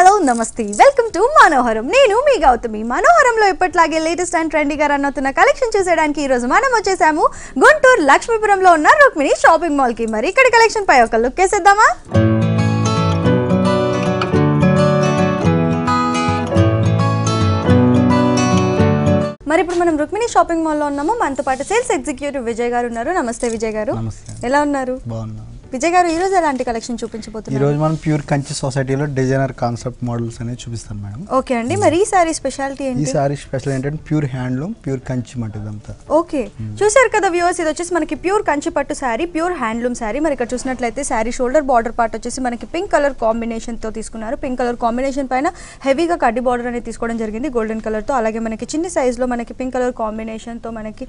Hello నమస్తే welcome to Manoharam. నేను మీ గౌతమి. మనోహరంలో ఇప్పట్లాగే లేటెస్ట్ అండ్ ట్రెండీగా రన్ అవుతున్న కలెక్షన్ చూసేయడానికి ఈ రోజు మనం వచ్చేసాము గుంటూరు లక్ష్మీపురంలో ఉన్న రుక్మిణి షాపింగ్ మాల్ కి. మరి ఇక్కడ కలెక్షన్ పై ఒక లుక్ వేసేద్దామా? మరి ఇప్పుడు మనం రుక్మిణి షాపింగ్ మాల్ లో ఉన్నాము. మనతో పాటు సేల్స్ ఎగ్జిక్యూటివ్ విజయ్ గారు ఉన్నారు. నమస్తే విజయ్ గారు. ఎలా ఉన్నారు? బాగున్నాను విజయ్ గారు. ఈ రోజు ఎలాంటి కలెక్షన్ చూపించబోతున్నారు? ఈ రోజు మనం ప్యూర్ కంచి సొసైటీలో డిజైనర్ కాన్సెప్ట్ మోడల్స్ అనేవి చూపిస్తాను మేడం. ఓకే అండి. మరి ఈ సారీ స్పెషాలిటీ ఏంటి? ఈ సారీ స్పెషల్ ఏంటంటే ప్యూర్ హ్యాండ్లూమ్, ప్యూర్ కంచి మాట ఇదంతా. ఓకే, చూసారు కదా వ్యూవర్స్, ఇది వచ్చేసి మనకి ప్యూర్ కంచి పట్టు శారీ, ప్యూర్ హ్యాండ్లూమ్ శారీ. మరి ఇక్కడ చూసినట్లయితే శారీ షోల్డర్ బార్డర్ పార్ట్ వచ్చేసి మనకి పింక్ కలర్ కాంబినేషన్ తో తీసుకున్నారు. పింక్ కలర్ కాంబినేషన్ పైన హెవీగా కడ్డీ బార్డర్ అనేది తీసుకోవడం జరిగింది గోల్డెన్ కలర్ తో. అలాగే మనకి చిన్న సైజ్ లో మనకి పింక్ కలర్ కాంబినేషన్ తో మనకి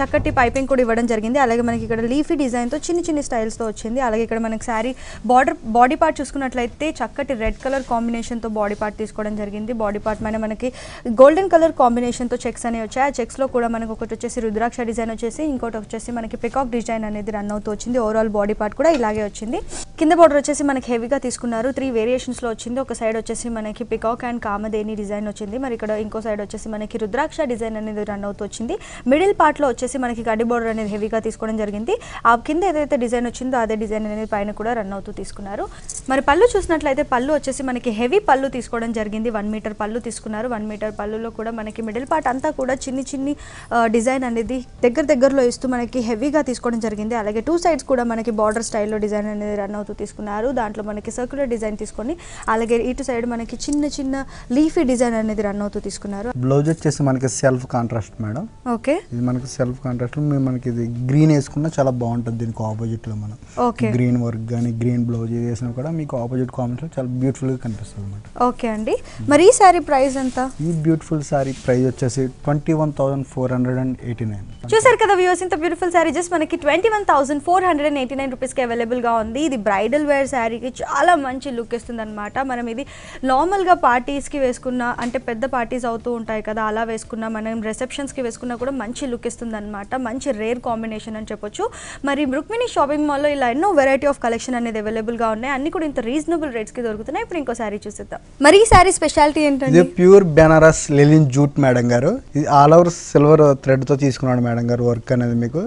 చక్కటి పైపింగ్ కూడా ఇవ్వడం జరిగింది. అలాగే మనకి ఇక్కడ లీఫీ డిజైన్ తో చిన్న స్టైల్స్ తో వచ్చింది. అలాగే ఇక్కడ మనకి శారీ బాడీ పార్ట్ చూసుకున్నట్లయితే చక్కటి రెడ్ కలర్ కాంబినేషన్ తో బాడీ పార్ట్ తీసుకోవడం జరిగింది. బాడీ పార్ట్ పైన మనకి గోల్డెన్ కలర్ కాంబినేషన్ తో చెక్స్ అనేవి వచ్చాయి. ఆ చెక్స్ లో కూడా మనకి ఒకటి వచ్చేసి రుద్రాక్ష డిజైన్ వచ్చేసి, ఇంకోటి వచ్చేసి మనకి పికాక్ డిజైన్ అనేది రన్ అవుతూ వచ్చింది. ఓవరాల్ బాడీ పార్ట్ కూడా ఇలాగే వచ్చింది. కింద బార్డర్ వచ్చేసి మనకి హెవీగా తీసుకున్నారు. 3 వేరియేషన్స్ లో వచ్చింది. ఒక సైడ్ వచ్చేసి మనకి పికాక్ అండ్ కామధేని డిజైన్ వచ్చింది. మరి ఇక్కడ ఇంకో సైడ్ వచ్చేసి మనకి రుద్రాక్ష డిజైన్ అనేది రన్ అవుతూ వచ్చింది. మిడిల్ పార్ట్ లో వచ్చేసి మనకి కడ్డీ బార్డర్ అనేది హెవీగా తీసుకోవడం జరిగింది. ఆ కింద ఏదైతే డిజైన్ వచ్చిందో అదే డిజైన్ అనేది పైన కూడా రన్ అవుతూ తీసుకున్నారు. మరి పళ్ళు చూసినట్లయితే పళ్ళు వచ్చేసి మనకి హెవీ పళ్ళు తీసుకోవడం జరిగింది. 1 మీటర్ పళ్ళు తీసుకున్నారు. 1 మీటర్ పళ్ళులో కూడా మనకి మిడిల్ పార్ట్ అంతా కూడా చిన్ని డిజైన్ అనేది దగ్గరలో ఇస్తూ మనకి హెవీగా తీసుకోవడం జరిగింది. అలాగే 2 సైడ్స్ కూడా మనకి బార్డర్ స్టైల్లో డిజైన్ అనేది రన్ అవుతూ తీసుకున్నారు. దాంట్లో మనకి సర్క్యులర్ డిజైన్ తీసుకొని అలాగే ఇటు సైడ్ మనకి చిన్న లీఫీ డిజైన్ అనేది రన్ అవుతూ తీసుకున్నారు. బ్లౌజ్ వచ్చేసి మనకి సెల్ఫ్ కాంట్రాస్ట్ మేడం. ఓకే, ఇది మనకి సెల్ఫ్ కాంట్రాస్ట్. మనకి ఇది గ్రీన్ వేసుకున్నా చాలా బాగుంటుంది. దీనికి ఆపోజిట్ లో మనం గ్రీన్ వర్క్ కానీ గ్రీన్ బ్లౌజ్ వేసినా కూడా మీకు ఆపోజిట్ కాంబినేషన్ చాలా బ్యూటిఫుల్ గా కనిపిస్తుంది అన్నమాట. ఓకే అండి. మరి ఈ సారీ ప్రైస్ ఎంత? ఈ బ్యూటిఫుల్ సారీ ప్రైస్ వచ్చేసి 21,489. చూసారు కదా వ్యూవర్స్, ఇంత బ్యూటిఫుల్ సారీ జస్ట్ మనకి 21,489 రూపీస్ కి అవైలబుల్ గా ఉంది. ఇది బ్రైడల్ వేర్ శారీకి చాలా మంచి లుక్ ఇస్తుంది అనమాట. మనం ఇది నార్మల్ గా పార్టీస్ కి వేసుకున్నా, అంటే పెద్ద పార్టీస్ అవుతూ ఉంటాయి కదా, అలా వేసుకున్నా, మనం రిసెప్షన్స్ కి వేసుకున్నా కూడా మంచి లుక్ ఇస్తుంది అనమాట. మంచి రేర్ కాంబినేషన్ అని చెప్పొచ్చు. మరి రుక్మిణి షాపింగ్ మాల్ లో ఇలా ఎన్నో వెరైటీ ఆఫ్ కలెక్షన్ అనేది అవైలబుల్ గా ఉన్నాయి. అన్ని కూడా ఇంత రీజనబుల్ రేట్స్ కి దొరుకుతున్నాయి. ఇప్పుడు ఇంకో సారీ చూసేద్దాం. మరి ఈ సారీ స్పెషాలిటీ ఏంటంటే ఇది ప్యూర్ బెనారస్ లెలిన్ జూట్ మేడం గారు. ఇది ఆల్ ఓవర్ సిల్వర్ థ్రెడ్ తో తీసుకున్నాడు మేడం గారు. వర్క్ అనేది మీకు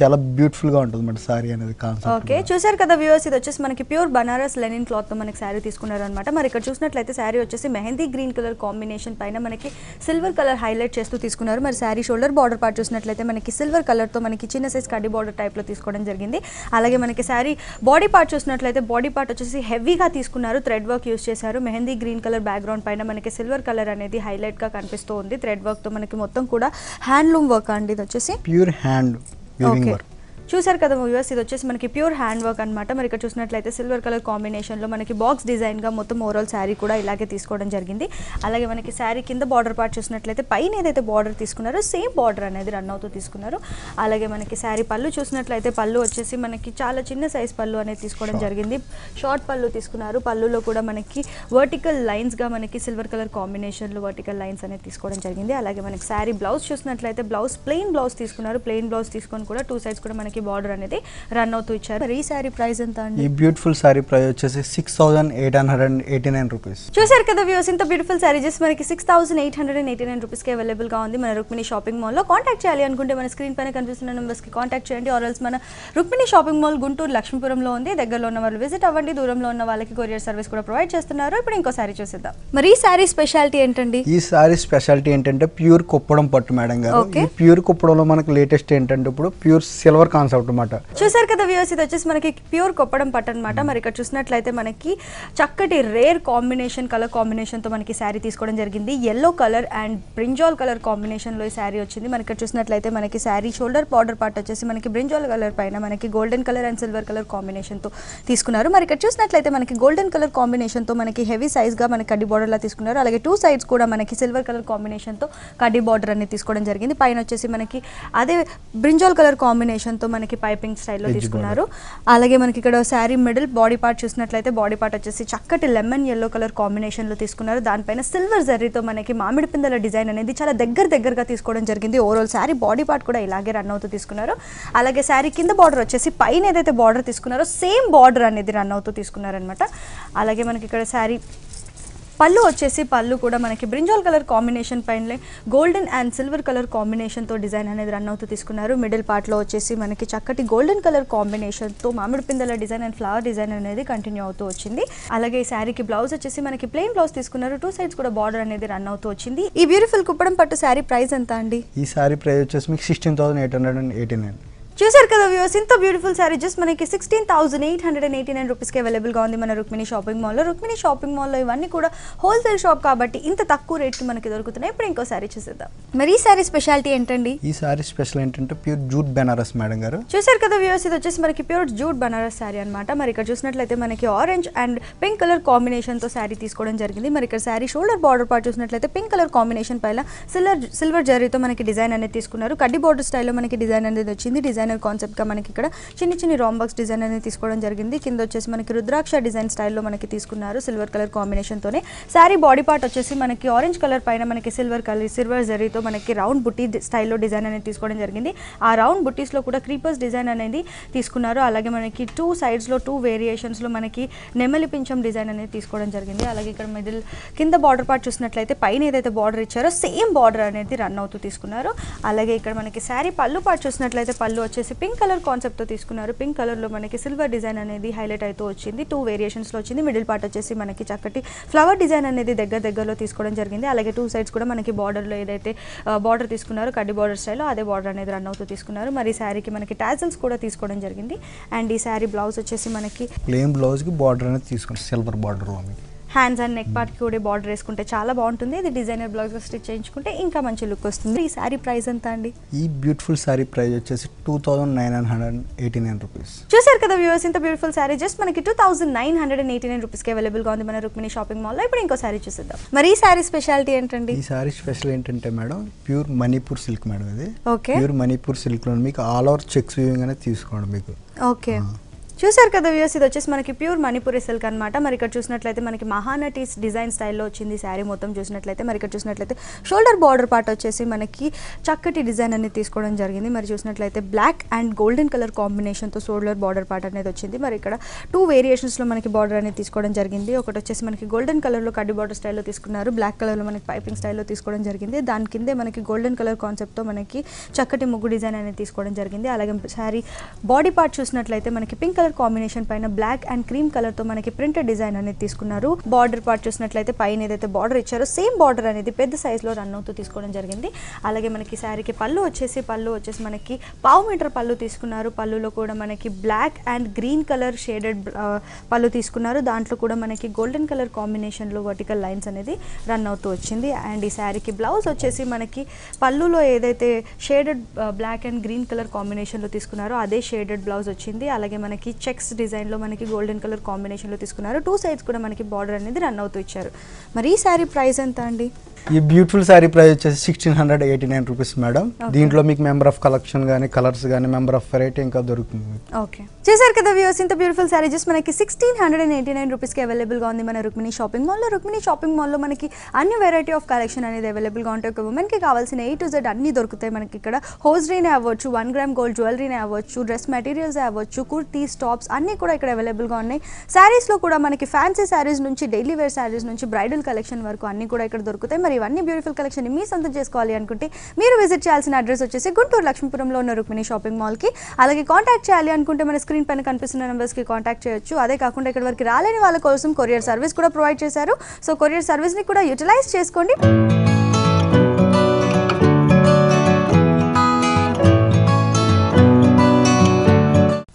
చాలా బ్యూటిఫుల్ గా ఉంటుంది మేడం సారీ అనేది కాన్సెప్ట్. ఓకే, చూసారు కదా వ్యూవర్స్, ఇది వచ్చేసి మనకి ప్యూర్ బనారస్ లెనిన్ క్లాత్ తో మనకి సారీ తీసుకున్నారు అనమాట. మరి ఇక్కడ చూసినట్లయితే సారీ వచ్చేసి మెహందీ గ్రీన్ కలర్ కాంబినేషన్ పైన మనకి సిల్వర్ కలర్ హైలైట్ చేస్తూ తీసుకున్నారు. మరి సారీ షోల్డర్ బార్డర్ పార్ట్ చూసినట్లయితే మనకి సిల్వర్ కలర్ తో మనకి చిన్న సైజ్ కడ్డీ బార్డర్ టైప్ లో తీసుకోవడం జరిగింది. అలాగే మనకి సారీ బాడీ పార్ట్ చూసినట్లయితే బాడీ పార్ట్ వచ్చేసి హెవీగా తీసుకున్నారు. థ్రెడ్ వర్క్ యూస్ చేశారు. మెహందీ గ్రీన్ కలర్ బ్యాక్గ్రౌండ్ పైన మనకి సిల్వర్ కలర్ అనేది హైలైట్ గా కనిపిస్తూ ఉంది. థ్రెడ్ వర్క్ తో మనకి మొత్తం కూడా హ్యాండ్లూమ్ వర్క్ అండి. ఇది వచ్చేసి ప్యూర్ హ్యాండ్ వీవింగ్ వర్క్. చూసారు కదా వ్యూవర్స్, ఇది వచ్చేసి మనకి ప్యూర్ హ్యాండ్ వర్క్ అనమాట. మరి ఇక్కడ చూసినట్లయితే సిల్వర్ కలర్ కాంబినేషన్ లో మనకి బాక్స్ డిజైన్ గా మొత్తం ఓవరాల్ శారీ కూడా ఇలాగే తీసుకోవడం జరిగింది. అలాగే మనకి శారీ కింద బార్డర్ పార్ట్ చూసినట్లయితే పైన ఏదైతే బార్డర్ తీసుకున్నారో సేమ్ బార్డర్ అనేది రన్ అవుతూ తీసుకున్నారు. అలాగే మనకి శారీ పళ్ళు చూసినట్లయితే పళ్ళు వచ్చేసి మనకి చాలా చిన్న సైజ్ పళ్ళు అనేది తీసుకోవడం జరిగింది. షార్ట్ పళ్ళు తీసుకున్నారు. పళ్ళులో కూడా మనకి వర్టికల్ లైన్స్ గా మనకి సిల్వర్ కలర్ కాంబినేషన్ లో వర్టికల్ లైన్స్ అనేది తీసుకోవడం జరిగింది. అలాగే మనకి శారీ బ్లౌజ్ చూసినట్లయితే ప్లెయిన్ బ్లౌజ్ తీసుకున్నారు. ప్లెయిన్ బ్లౌజ్ తీసుకొని కూడా 2 సైడ్స్ కూడా మనకి బార్డర్ అనేది రన్ అవుతూ ఇచ్చారు. మరి ఈ సారీ ప్రైస్ ఎంత అండి? ఈ బ్యూటిఫుల్ సారీ ప్రైస్ వచ్చేసి 6,889 రూపీస్. చూసారు కదా వ్యూవర్స్, ఇంత బ్యూటిఫుల్ సారీ జస్ట్ మనకి 6,889 రూపీస్ కి అవైలబుల్ గా ఉంది మన రుక్మిణి షాపింగ్ మాల్ లో. కాంటాక్ట్ చేయాలి అనుకుంటే మన స్క్రీన్ పైన కనిపిస్తున్న నెంబర్స్ కి కాంటాక్ట్ చేయండి. ఆర్ఎల్స్ మన రుక్మిణి షాపింగ్ మాల్ గుంటూరు లక్ష్మీపురంలో ఉంది. దగ్గరలో ఉన్న వాళ్ళు విజిట్ అవ్వండి. దూరంలో ఉన్న వాళ్ళకి కొరియర్ సర్వీస్ కూడా ప్రొవైడ్ చేస్తున్నారు. ఇప్పుడు ఇంకో సారీ చూసేద్దాం. మరి ఈ సారీ స్పెషాలిటీ ఏంటండి? ఈ సారీ స్పెషాలిటీ ఏంటంటే ప్యూర్ కుప్పడం పట్టు మేడం గారు. ఈ ప్యూర్ కుప్పడంలో మనకి లేటెస్ట్ ఏంటంటే ఇప్పుడు ప్యూర్ సిల్వర్ కాన్సెప్ట్ అన్నమాట. చూసారు కదా వ్యూవర్స్, ఇది వచ్చేసి మనకి ప్యూర్ కొప్పడం పట్టు అనమాట. మరి ఇక్కడ చూసినట్లయితే మనకి చక్కటి రేర్ కాంబినేషన్ కలర్ కాంబినేషన్ తో మనకి శారీ తీసుకోవడం జరిగింది. Yellow colour and brinjal colour combination లో ఈ శారీ వచ్చింది. మనకి ఇక్కడ చూసినట్లయితే మనకి శారీ షోల్డర్ బార్డర్ పార్ట్ వచ్చేసి మనకి బ్రింజాల్ కలర్ పైన మనకి golden colour and silver colour combination తో తీసుకున్నారు. మరి ఇక్కడ చూసినట్లయితే మనకి గోల్డెన్ కలర్ కాంబినేషన్ తో మనకి హెవీ సైజ్ గా మనకి కడ్డీ బార్డర్ లా తీసుకున్నారు. అలాగే 2 సైడ్స్ కూడా మనకి సిల్వర్ కలర్ కాంబినేషన్ తో కడ్డీ బార్డర్ అనేది తీసుకోవడం జరిగింది. పైన వచ్చేసి మనకి అదే బ్రింజాల్ కలర్ కాంబినేషన్ తో మనకి పైపింగ్ స్టైల్లో తీసుకున్నారు. అలాగే మనకి ఇక్కడ శారీ మిడిల్ బాడీ పార్ట్ చూసినట్లయితే బాడీ పార్ట్ వచ్చేసి చక్కటి లెమన్ yellow కలర్ కాంబినేషన్ లో తీసుకున్నారు. దానిపైన సిల్వర్ జరీతో మనకి మామిడి పిందెల డిజైన్ అనేది చాలా దగ్గరగా తీసుకోవడం జరిగింది. ఓవరాల్ శారీ బాడీ పార్ట్ కూడా ఇలాగే రన్ అవుతూ తీసుకున్నారు. అలాగే శారీ కింద బార్డర్ వచ్చేసి పైన ఏదైతే బార్డర్ తీసుకున్నారో సేమ్ బార్డర్ అనేది రన్ అవుతూ తీసుకున్నారనమాట. అలాగే మనకి ఇక్కడ శారీ పళ్ళు వచ్చేసి పళ్ళు కూడా మనకి బ్రింజాల్ కలర్ కాంబినేషన్ పైన గోల్డెన్ అండ్ సిల్వర్ కలర్ కాంబినేషన్తో డిజైన్ అనేది రన్ అవుతూ తీసుకున్నారు. మిడిల్ పార్ట్లో వచ్చేసి మనకి చక్కటి గోల్డెన్ కలర్ కాంబినేషన్తో మామిడి పిందెల డిజైన్ అండ్ ఫ్లవర్ డిజైన్ అనేది కంటిన్యూ అవుతూ వచ్చింది. అలాగే ఈ శారీకి బ్లౌజ్ వచ్చేసి మనకి ప్లెయిన్ బ్లౌజ్ తీసుకున్నారు. 2 సైడ్స్ కూడా బార్డర్ అనేది రన్ అవుతూ వచ్చింది. ఈ బ్యూటిఫుల్ కుప్పడం పట్టు శారీ ప్రైస్ ఎంత అండి? ఈ శారీ ప్రైస్ వచ్చేసి మీకు 16,889. చూసారు కదా వ్యూవర్స్, ఇంత బ్యూటిఫుల్ శారీ జస్ట్ మనకి 16,889 రూపీస్కి అవైలబుల్గా ఉంది మన రుక్మిణి షాపింగ్ మాల్లో. రుక్మిణి షాపింగ్ మాల్లో ఇవన్నీ కూడా హోల్సేల్ షాప్ కాబట్టి ఇంత తక్కువ రేట్కి మనకి దొరుకుతున్నాయి. ఇప్పుడు ఇంకో శారీ చూసేద్దాం. మరి ఈ శారీ స్పెషాలిటీ ఏంటండి? ఈ శారీ స్పెషల్ ఏంటంటే ప్యూర్ జూట్ బెనారస్ మేడం గారు. చూసారు కదా వ్యూవర్స్, ఇది వచ్చేసి మనకి ప్యూర్ జూట్ బనారస్ శారీ అనమాట. మరి ఇక్కడ చూసినట్లయితే మనకి ఆరెంజ్ అండ్ పింక్ కలర్ కాంబినేషన్తో శారీ తీసుకోవడం జరిగింది. మరి ఇక్కడ శారీ షోల్డర్ బార్డర్ పార్ట్ చూసినట్లయితే పింక్ కలర్ కాంబినేషన్ పైన సిల్వర్ జరీతో మనకి డిజైన్ అనేది తీసుకున్నారు. కడ్డీ బార్డర్ స్టైల్లో మనకి డిజైన్ అనేది వచ్చింది. డిజైనర్ కాన్సెప్ట్గా మనకి ఇక్కడ చిన్ని రాంబాక్స్ డిజైన్ అనేది తీసుకోవడం జరిగింది. కింద వచ్చేసి మనకి రుద్రాక్ష డిజైన్ స్టైల్లో మనకి తీసుకున్నారు సిల్వర్ కలర్ కాంబినేషన్తోనే. శారీ బాడీ పార్ట్ వచ్చేసి మనకి ఆరెంజ్ కలర్ పైన మనకి సిల్వర్ జరీతో మనకి రౌండ్ బుట్టి స్టైల్లో డిజైన్ అనేది తీసుకోవడం జరిగింది. ఆ రౌండ్ బుట్టీస్లో కూడా క్రీపర్స్ డిజైన్ అనేది తీసుకున్నారు. అలాగే మనకి 2 సైడ్స్లో 2 వేరియేషన్స్లో మనకి నెమలి పింఛం డిజైన్ అనేది తీసుకోవడం జరిగింది. అలాగే ఇక్కడ మిడిల్ కింద బార్డర్ పార్ట్ చూసినట్లయితే పైన ఏదైతే బార్డర్ ఇచ్చారో సేమ్ బార్డర్ అనేది రన్ అవుతూ తీసుకున్నారు. అలాగే ఇక్కడ మనకి శారీ పళ్ళు పార్ట్ చూసినట్లయితే పళ్ళు వచ్చేసి పింక్ కలర్ కాన్సెప్ట్తో తీసుకున్నారు. పింక్ కలర్లో మనకి సిల్వర్ డిజైన్ అనేది హైలైట్ అవుతూ వచ్చింది. 2 వేరియేషన్స్లో వచ్చింది. మిడిల్ పార్ట్ వచ్చేసి మనకి చక్కటి ఫ్లవర్ డిజైన్ అనేది దగ్గరలో తీసుకోవడం జరిగింది. అలాగే 2 సైడ్స్ కూడా మనకి బార్డర్లో ఏదైతే బార్డర్ తీసుకున్నారో కడ్డీ బార్డర్ స్టైల్లో అదే బార్డర్ అనేది రన్ అవుతూ తీసుకున్నారు. మరి శారీకి మనకి టాజల్స్ కూడా తీసుకోవడం జరిగింది. అండ్ ఈ శారీ బ్లౌజ్ వచ్చేసి మనకి ప్లెయిన్ బ్లౌజ్కి బార్డర్ అనేది తీసుకున్నారు సిల్వర్ బార్డర్లో. మీకు హ్యాండ్స్ అండ్ నెక్ పార్ట్కి కూడా బార్డర్ వేసుకుంటే చాలా బాగుంటుంది. ఇది డిజైనర్ బ్లౌజ్ స్టిచ్ చేయించుకుంటే ఇంకా మంచి లుక్ వస్తుంది. ఈ శారీ ప్రైస్ ఎంత అండి? ఈ బ్యూటిఫుల్ శారీ ప్రైస్ వచ్చేసి 2,989 రూపీస్. చూసారు కదా వ్యూవర్స్, ఇంత బ్యూటిఫుల్ శారీ జస్ట్ మనకి 2,989 రూపీస్కి అవైలబుల్గా ఉంది మన రుక్మిణి షాపింగ్ మాల్లో. ఇప్పుడు ఇంకో శారీ చూసేద్దాం. మరి ఈ శారీ స్పెషాలిటీ ఏంటండి? ఈ శారీ స్పెషల్ ఏంటంటే madam pure Manipur silk madam. ఇది ఓకే, ప్యూర్ మణిపూర్ సిల్క్లో మీకు ఆల్ ఓవర్ చెక్స్ వీవింగ్ అనేది తీసుకోండి మీకు. ఓకే, చూసారు కదా వ్యూవర్స్, ఇది వచ్చేసి మనకి ప్యూర్ మణిపూరి సిల్క్ అనమాట. మరి ఇక్కడ చూసినట్లయితే మనకి మహానటీస్ డిజైన్ స్టైల్లో వచ్చింది శారీ మొత్తం చూసినట్లయితే. మరి ఇక్కడ చూసినట్లయితే షోల్డర్ బార్డర్ పార్ట్ వచ్చేసి మనకి చక్కటి డిజైన్ అనేది తీసుకోవడం జరిగింది. మరి చూసినట్లయితే బ్లాక్ అండ్ గోల్డెన్ కలర్ కాంబినేషన్తో షోల్డర్ బార్డర్ పార్ట్ అనేది వచ్చింది. మరి ఇక్కడ 2 వేరియేషన్స్లో మనకి బార్డర్ అనేది తీసుకోవడం జరిగింది. ఒకటి వచ్చేసి మనకి గోల్డెన్ కలర్లో కడ్డీ బార్డర్ స్టైల్లో తీసుకున్నారు. బ్లాక్ కలర్లో మనకి పైపింగ్ స్టైల్లో తీసుకోవడం జరిగింది. దాని కిందే మనకి గోల్డెన్ కలర్ కాన్సెప్ట్తో మనకి చక్కటి ముగ్గు డిజైన్ అనేది తీసుకోవడం జరిగింది. అలాగే శారీ బాడీ పార్ట్ చూసినట్లయితే మనకి పింక్ కలర్ కాంబినేషన్ పైన బ్లాక్ అండ్ క్రీమ్ కలర్ తో మనకి ప్రింటెడ్ డిజైన్ అనేది తీసుకున్నారు. బార్డర్ పార్ట్ చూసినట్లయితే పైన ఏదైతే బార్డర్ ఇచ్చారో సేమ్ బార్డర్ అనేది పెద్ద సైజ్ లో రన్ అవుతూ తీసుకోవడం జరిగింది. అలాగే మనకి శారీకి పళ్ళు వచ్చేసి మనకి 1/2 మీటర్ పళ్ళు తీసుకున్నారు. పళ్ళులో కూడా మనకి black and green colour shaded పళ్ళు తీసుకున్నారు. దాంట్లో కూడా మనకి గోల్డెన్ కలర్ కాంబినేషన్ లో వర్టికల్ లైన్స్ అనేది రన్ అవుతూ వచ్చింది. అండ్ ఈ శారీకి బ్లౌజ్ వచ్చేసి మనకి పళ్ళులో ఏదైతే shaded black and green colour combination లో తీసుకున్నారో అదే షేడెడ్ బ్లౌజ్ వచ్చింది. అలాగే మనకి చెక్స్ డిజైన్ లో మనకి గోల్డెన్ కలర్ కాంబినేషన్ లో తీసుకున్నారు. 2 సైడ్స్ కూడా మనకి బార్డర్ అనేది రన్ అవుతూ ఇచ్చారు. మరి ఈ శారీ ప్రైస్ ఎంత అండి? ఈ బ్యూటిఫుల్ శారీ ప్రైస్ వచ్చేసి 1689 రూపీస్ మేడం. దీంట్లో మీకు మెంబర్ ఆఫ్ కలెక్షన్ కానీ కలర్స్ కానీ మెంబర్ ఆఫ్ వెరైటీ ఇంకా దొరుకుతుంది. ఓకే, చేశారు కదా వ్యూవర్స్, ఇంత బ్యూటిఫుల్ శారీ జస్ట్ మనకి 1689 రూపీస్కి అవైలబుల్గా ఉంది మన రుక్మిణి షాపింగ్ మాల్లో. రుక్మిణి షాపింగ్ మాల్లో మనకి అన్ని వెరైటీ ఆఫ్ కలెక్షన్ అనేది అవైలబుల్గా ఉంటాయి. ఒక ఉమెన్కి కావాల్సిన A to Z అన్ని దొరుకుతాయి మనకి ఇక్కడ. హోజ్రీనే అవ్వచ్చు, 1 గ్రామ్ గోల్డ్ జ్యువెలరీనే అవ్వచ్చు, డ్రెస్ మెటీరియల్స్ అవ్వచ్చు, కుర్తీస్, టాప్స్ అన్నీ కూడా ఇక్కడ అవైలబుల్గా ఉన్నాయి. శారీస్లో కూడా మనకి ఫ్యాన్సీ శారీస్ నుంచి డైలీ వేర్ శారీస్ నుంచి బ్రైడల్ కలెక్షన్ వరకు అన్ని కూడా ఇక్కడ దొరుకుతాయి. మరి ఇవన్నీ బ్యూటిఫుల్ కలెక్షన్ మీ సొంతం చేసుకోవాలి అనుకుంటే మీరు విజిట్ చేయాల్సిన అడ్రస్ వచ్చేసి గుంటూరు లక్ష్మీపురంలో ఉన్న రుక్మిణి షాపింగ్ మాల్కి. అలాగే కాంటాక్ట్ చేయాలి అనుకుంటే మన స్క్రీన్ పైన కనిపిస్తున్న నెంబర్స్కి కాంటాక్ట్ చేయొచ్చు. అదే కాకుండా ఇక్కడ వరకు రాలేని వాళ్ళ కోసం కొరియర్ సర్వీస్ కూడా ప్రొవైడ్ చేశారు. సో కొరియర్ సర్వీస్ని కూడా యూటిలైజ్ చేసుకోండి.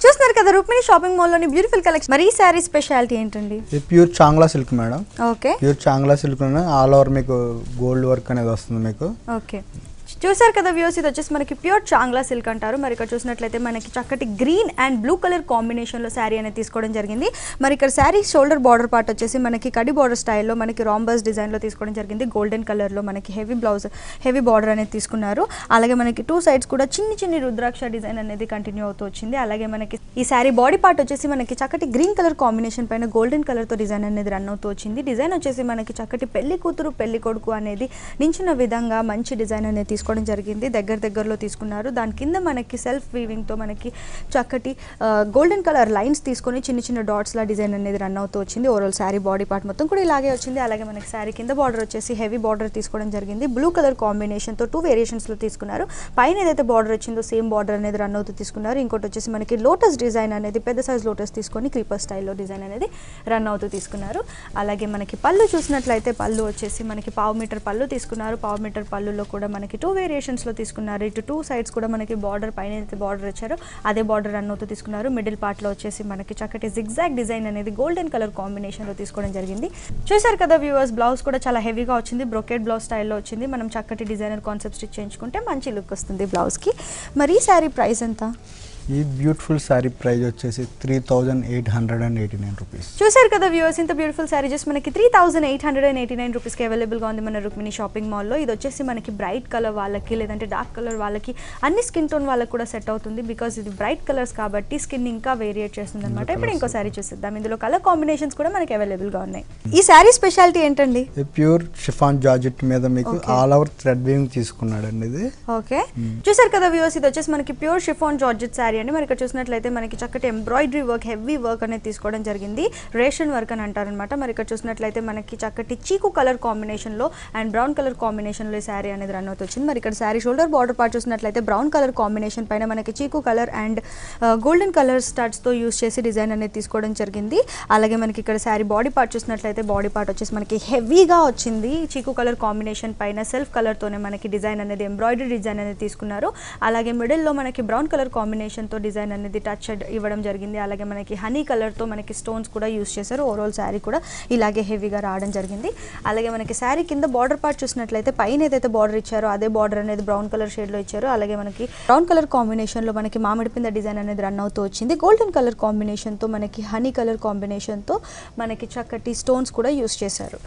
చూస్తున్నారు కదా రుక్మిణి షాపింగ్ మాల్ లోని బ్యూటిఫుల్ కలెక్షన్. మరి ఈ శారీ స్పెషాలిటీ ఏంటండి? Pure Chagla silk madam. Okay, pure Chagla silk all over మీకు గోల్డ్ వర్క్ అనేది వస్తుంది మీకు. ఓకే, చూసారు కదా వ్యూస్, ఇది వచ్చేసి మనకి ప్యూర్ చాంగ్లా సిల్క్ అంటారు. మరి ఇక్కడ చూసినట్లయితే మనకి చక్కటి గ్రీన్ అండ్ బ్లూ కలర్ కాంబినేషన్లో శారీ అనేది తీసుకోవడం జరిగింది. మరి ఇక్కడ శారీ షోల్డర్ బార్డర్ పార్ట్ వచ్చేసి మనకి కడి బార్డర్ స్టైల్లో మనకి రాంబర్స్ డిజైన్లో తీసుకోవడం జరిగింది. గోల్డెన్ కలర్లో మనకి హెవీ బార్డర్ అనేది తీసుకున్నారు. అలాగే మనకి 2 సైడ్స్ కూడా చిన్ని రుద్రాక్ష డిజైన్ అనేది కంటిన్యూ అవుతూ వచ్చింది. అలాగే మనకి ఈ శారీ బాడీ పార్ట్ వచ్చేసి మనకి చక్కటి గ్రీన్ కలర్ కాంబినేషన్ పైన గోల్డెన్ కలర్తో డిజైన్ అనేది రన్ అవుతూ వచ్చింది. డిజైన్ వచ్చేసి మనకి చక్కటి పెళ్లి కూతురు పెళ్లి కొడుకు అనేది నించిన విధంగా మంచి డిజైన్ అనేది తీసుకోవడం జరిగింది, దగ్గరలో తీసుకున్నారు. దాని కింద మనకి సెల్ఫ్ వీవింగ్తో మనకి చక్కటి గోల్డెన్ కలర్ లైన్స్ తీసుకొని చిన్న డాట్స్లా డిజైన్ అనేది రన్ అవుతూ వచ్చింది. ఓవరాల్ శారీ బాడీ పార్ట్ మొత్తం కూడా ఇలాగే వచ్చింది. అలాగే మనకి శారీ కింద బార్డర్ వచ్చేసి హెవీ బార్డర్ తీసుకోవడం జరిగింది. బ్లూ కలర్ కాంబినేషన్తో 2 వేరియేషన్స్లో తీసుకున్నారు. పైన ఏదైతే బార్డర్ వచ్చిందో సేమ్ బార్డర్ అనేది రన్ అవుతూ తీసుకున్నారు. ఇంకోటి వచ్చేసి మనకి లోటస్ డిజైన్ అనేది పెద్ద సైజ్ లోటస్ తీసుకొని క్రీపర్ స్టైల్లో డిజైన్ అనేది రన్ అవుతూ తీసుకున్నారు. అలాగే మనకి పళ్ళు చూసినట్లయితే పళ్ళు వచ్చేసి మనకి 1/2 మీటర్ పళ్ళు తీసుకున్నారు. 1/2 మీటర్ పళ్ళులో కూడా మనకి 2 వేరియేషన్స్లో తీసుకున్నారు. ఇటు 2 సైడ్స్ కూడా మనకి బార్డర్ పైన అయితే బార్డర్ ఇచ్చారో అదే బార్డర్ రన్ అవుతూ తీసుకున్నారు. మిడిల్ పార్ట్లో వచ్చేసి మనకి చక్కటి జిగ్జాగ్ డిజైన్ అనేది గోల్డెన్ కలర్ కాంబినేషన్లో తీసుకోవడం జరిగింది. చూసారు కదా వ్యూవర్స్, బ్లౌజ్ కూడా చాలా హెవీగా వచ్చింది. బ్రొకెట్ బ్లౌజ్ స్టైల్లో వచ్చింది. మనం చక్కటి డిజైనర్ కాన్సెప్ట్ స్టిచ్ చేయించుకుంటే మంచి లుక్ వస్తుంది బ్లౌజ్కి. మరి ఈ శారీ ప్రైస్ ఎంత? ఈ బ్యూటిఫుల్ శారీ ప్రైస్ వచ్చేసి 3889 రూపీస్. చూసారు కదా వ్యూవర్స్, ఇంత బ్యూటిఫుల్ శారీ జస్ట్ మనకి 3889 రూపీస్కి అవైలబుల్గా ఉంది మన రుక్మిణి షాపింగ్ మాల్లో. ఇది వచ్చేసి మనకి బ్రైట్ కలర్ వాళ్ళకి లేదంటే డార్క్ కలర్ వాళ్ళకి అన్ని స్కిన్ టోన్ వాళ్ళకి కూడా సెట్ అవుతుంది. బికాజ్ ఇది బ్రైట్ కలర్స్ కాబట్టి స్కిన్ ఇంకా వేరియేట్ చేస్తుంది అనమాట. ఇప్పుడు ఇంకో శారీ చూసిద్దాం. ఇందులో కలర్ కాంబినేషన్స్ కూడా మనకి అవైలబుల్గా ఉన్నాయి. ఈ శారీ స్పెషాలిటీ ఏంటండి? ప్యూర్ షిఫాన్ జార్జెట్ మీద మీకు ఆల్ ఓవర్ థ్రెడ్ వీవింగ్ తీసుకున్నాడండి ఇది. ఓకే, చూసారు కదా వ్యూవర్స్, ఇది వచ్చేసి మనకి ప్యూర్ షిఫాన్ జార్జెట్ శారీ అండి. మరి ఇక్కడ చూసినట్లయితే మనకి చక్కటి ఎంబ్రాయిడరీ వర్క్, హెవీ వర్క్ అనేది తీసుకోవడం జరిగింది. రేషన్ వర్క్ అని అంటారనమాట. మరి ఇక్కడ చూసినట్లయితే మనకి చక్కటి చీకు కలర్ కాంబినేషన్లో అండ్ బ్రౌన్ కలర్ కాంబినేషన్లో ఈ శారీ అనేది రన్ అవుతూ వచ్చింది. మరి ఇక్కడ శారీ షోల్డర్ బార్డర్ పార్ట్ చూసినట్లయితే బ్రౌన్ కలర్ కాంబినేషన్ పైన మనకి చీకు కలర్ అండ్ గోల్డెన్ కలర్ స్టడ్స్తో యూస్ చేసి డిజైన్ అనేది తీసుకోవడం జరిగింది. అలాగే మనకి ఇక్కడ శారీ బాడీ పార్ట్ చూసినట్లయితే బాడీ పార్ట్ వచ్చేసి మనకి హెవీగా వచ్చింది. చీకు కలర్ కాంబినేషన్ పైన సెల్ఫ్ కలర్తోనే మనకి డిజైన్ అనేది ఎంబ్రాయిడరీ డిజైన్ అనేది తీసుకున్నారు. అలాగే మిడిల్లో మనకి బ్రౌన్ కలర్ కాంబినేషన్తో డిజైన్ అనేది టచ్ ఇవ్వడం జరిగింది. అలాగే మనకి హనీ కలర్తో మనకి స్టోన్స్ కూడా యూస్ చేశారు. ఓవరాల్ శారీ కూడా ఇలాగే హెవీగా రావడం జరిగింది. అలాగే మనకి శారీ కింద బార్డర్ పార్ట్ చూసినట్లయితే పైన ఏదైతే బార్డర్ ఇచ్చారో అదే బార్డర్ అనేది బ్రౌన్ కలర్ షేడ్లో ఇచ్చారు. అలాగే మనకి బ్రౌన్ కలర్ కాంబినేషన్లో మనకి మామిడి పింద డిజైన్ అనేది రన్ అవుతూ వచ్చింది. గోల్డెన్ కలర్ కాంబినేషన్తో మనకి హనీ కలర్ కాంబినేషన్తో మనకి చక్కటి స్టోన్స్ కూడా యూస్ చేశారు.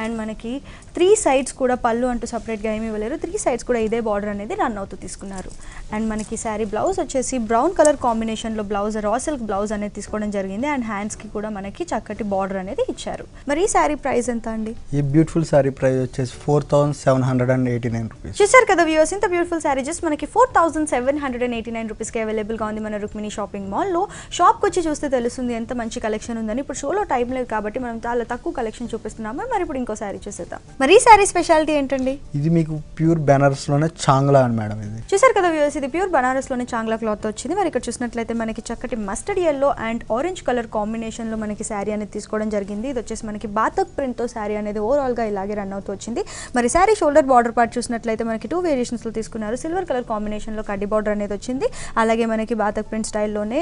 అండ్ మనకి 3 సైడ్స్ కూడా పళ్ళు అంటూ సపరేట్గా ఏమీ ఇవ్వలేరు. 3 సైడ్స్ కూడా ఇదే బార్డర్ అనేది రన్ అవుతూ తీసుకున్నారు. అండ్ మనకి శారీ బ్లౌజ్ వచ్చేసి బ్రౌన్ కలర్ కాంబినేషన్లో బ్లౌజ్ రా సిల్క్ బ్లౌజ్ అనేది తీసుకోవడం జరిగింది. అండ్ హ్యాండ్స్కి కూడా మనకి చక్కటి బార్డర్ అనేది ఇచ్చారు. మరి ఈ శారీ ప్రైస్ ఎంత అండి? ఈ బ్యూటిఫుల్ శారీ ప్రైస్ వచ్చేసి 4789 రూపీస్. చూసారు కదా వ్యూవర్స్, ఇంత బ్యూటిఫుల్ శారీ జస్ట్ మనకి 4789 రూపీస్కి అవైలబుల్గా ఉంది మన రుక్మిణి షాపింగ్ మాల్లో. షాప్కి వచ్చి చూస్తే తెలుస్తుంది ఎంత మంచి కలెక్షన్ ఉందని. ఇప్పుడు షోలో టైం లేదు కాబట్టి మనం చాలా తక్కువ కలెక్షన్ చూపిస్తున్నాము. మరి ఇప్పుడు ఇంకో శారీ చూసేద్దాం. మరి ఈ శారీ స్పెషాలిటీ ఏంటండి? ఇది మీకు ప్యూర్ బెనారస్లోనే చాంగ్లా అని మేడం. ఇది చూసారు కదా వ్యూవర్స్, ఇది ప్యూర్ బనారస్లోనే చాంగ్లా క్లాత్ వచ్చింది. మరి ఇక్కడ చూసినట్లయితే మనకి చక్కటి mustard yellow and orange colour కాంబినేషన్లో మనకి శారీ అనేది తీసుకోవడం జరిగింది. ఇది వచ్చేసి మనకి బాతక్ ప్రింట్తో శారీ అనేది ఓవరాల్గా ఇలాగే రన్ అవుతూ వచ్చింది. మరి శారీ షోల్డర్ బార్డర్ పార్ట్ చూసినట్లయితే మనకి 2 వేరియేషన్స్లో తీసుకున్నారు. సిల్వర్ కలర్ కాంబినేషన్లో కడ్డీ బార్డర్ అనేది వచ్చింది. అలాగే మనకి బాతక్ ప్రింట్ స్టైల్లోనే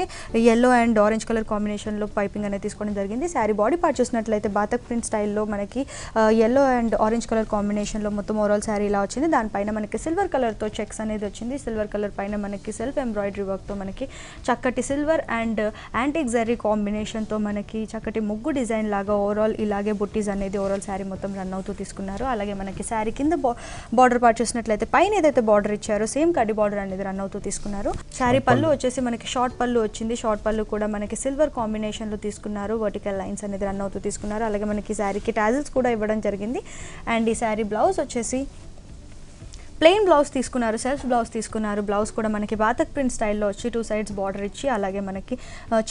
ఎల్లో అండ్ ఆరెంజ్ కలర్ కాంబినేషన్లో పైపింగ్ అనేది తీసుకోవడం జరిగింది. శారీ బాడీ పార్ట్ చూసినట్లయితే బాతక్ ప్రింట్ స్టైల్లో మనకి ఎల్లో అండ్ ఆరెంజ్ కలర్ కాంబినేషన్లో మొత్తం ఓవరాల్ శారీ ఇలా వచ్చింది. దానిపైన మనకి సిల్వర్ కలర్తో చెక్స్ అనేది వచ్చింది. సిల్వర్ కలర్ పైన మనకి సెల్ఫ్ ఎంబ్రాయిడరీ వర్క్తో మనకి చక్కటి సిల్వర్ అండ్ యాంటిక్ జరీ కాంబినేషన్తో మనకి చక్కటి ముగ్గు డిజైన్ లాగా ఓవరాల్ ఇలాగే బుట్టీస్ అనేది ఓవరాల్ శారీ మొత్తం రన్ అవుతూ తీసుకున్నారు. అలాగే మనకి శారీ కింద బార్డర్ పార్ట్ చూసినట్లయితే పైన ఏదైతే బార్డర్ ఇచ్చారో సేమ్ కడ్డీ బార్డర్ అనేది రన్ అవుతూ తీసుకున్నారు. శారీ పళ్ళు వచ్చేసి మనకి షార్ట్ పళ్ళు వచ్చింది. షార్ట్ పళ్ళు కూడా మనకి సిల్వర్ కాంబినేషన్లో తీసుకున్నారు. వర్టికల్ లైన్స్ అనేది రన్ అవుతూ తీసుకున్నారు. అలాగే మనకి శారీకి టాజిల్స్ కూడా ఇవ్వడం జరిగింది. అండ్ ఈ శారీ బ్లౌజ్ వచ్చేసి ప్లెయిన్ బ్లౌజ్ తీసుకున్నారు, సెల్ఫ్ బ్లౌజ్ తీసుకున్నారు. బ్లౌజ్ కూడా మనకి బాతక్ ప్రింట్ స్టైల్లో వచ్చి 2 సైడ్స్ బార్డర్ ఇచ్చి అలాగే మనకి